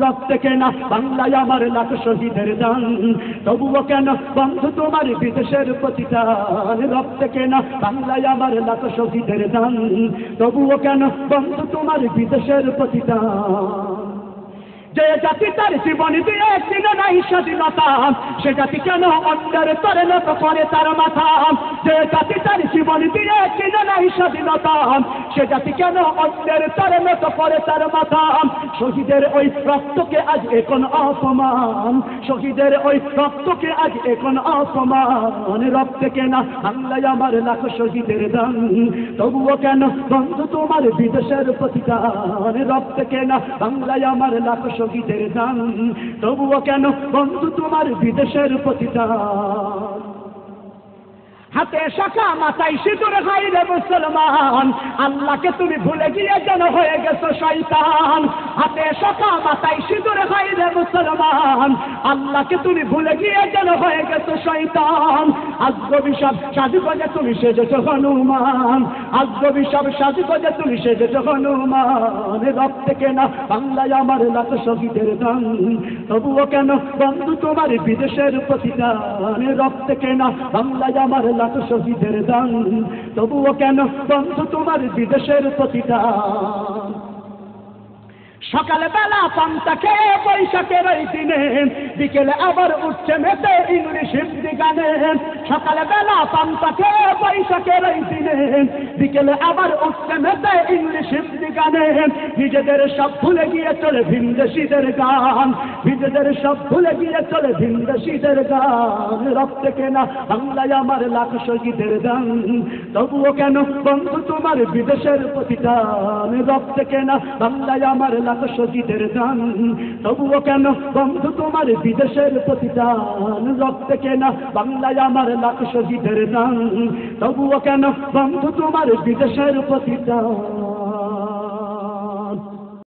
রক্তে কেনা বাংলায় আমার লাখ শহীদের দান, তবুও কেন বন্ধু তোমার বিদেশের প্রতিদান, রক্তে কেনা বাংলায় আমার লাখ শহীদের দান, তবুও কেন বন্ধু তোমার বিদেশের প্রতিদান। যে জাতি তার জীবন দিয়ে চিনে নাই স্বাধীনতা, সে জাতি কেন অন্যের তরে নত করে তার মাথা। যে জাতি তার জীবন দিয়ে চিনে নাই স্বাধীনতা, সে জাতি কেন অন্যের তরে নত করে তার মাথা। শহীদের ওই রক্তকে আজ এখন অপমান, শহীদের ওই রক্তকে আজ এখন অপমান, রক্তে কেনা বাংলায় আমার লাখ শহীদের দান, তবুও কেন বন্ধু তোমার বিদেশের প্রতিদান, রক্তে কেনা বাংলায় আমার লাখ শহীদের দান, তবুও কেন বন্ধু তোমার বিদেশের প্রতিদান। হাতে শাখা মাথায় সিঁদুর হাই রে মুসলমান, আল্লাহকে তুমি ভুলে গিয়ে যেন হয়ে গেছো শয়তান। হাতে শাখা মাথায় সিঁদুর হাই রে মুসলমান, আল্লাহকে তুমি ভুলে গিয়ে যেন হয়ে গেছো শয়তান। আজগবি সব সাজগোজে তুমি সেজেছো হনুমান, আজগবি সব সাজগোজে তুমি সেজেছো হনুমান, রক্তে কেনা বাংলায় আমার লাখ শহীদের দান, তবুও কেন বন্ধু তোমার বিদেশের প্রতিদান, রক্তে কেনা বাংলায় আমার লাখ শহীদের দান, তবুও কেন বন্ধু তোমার বিদেশের প্রতিদান। সকালে বেলা পান্তা খেয়ে বৈশাখের ওই দিনে, বিকেলে আবার উঠছে মেতে ইংলিশ হিন্দি গানে। সকালে বেলা পান্তা খেয়ে বৈশাখের ওই দিনে, বিকেলে আবার উঠছে মেতে ইংলিশ হিন্দি গানে। নিজেদের সব ভুলে গিয়ে চলে ভিনদেশীদের গান, নিজেদের সব ভুলে গিয়ে চলে ভিনদেশীদের গান, রক্তে কেনা বাংলায় আমার লাখ শহীদের দান, তবুও কেন বন্ধু তোমার বিদেশের প্রতিদান, রক্তে কেনা বাংলায় আমার লাখ শহীদের দান, তবুও কেন বন্ধু তোমার বিদেশের প্রতিদান, রক্তে কেনা বাংলায় আমার লাখ শহীদের দান, তবুও কেন বন্ধু তোমার বিদেশের প্রতিদান।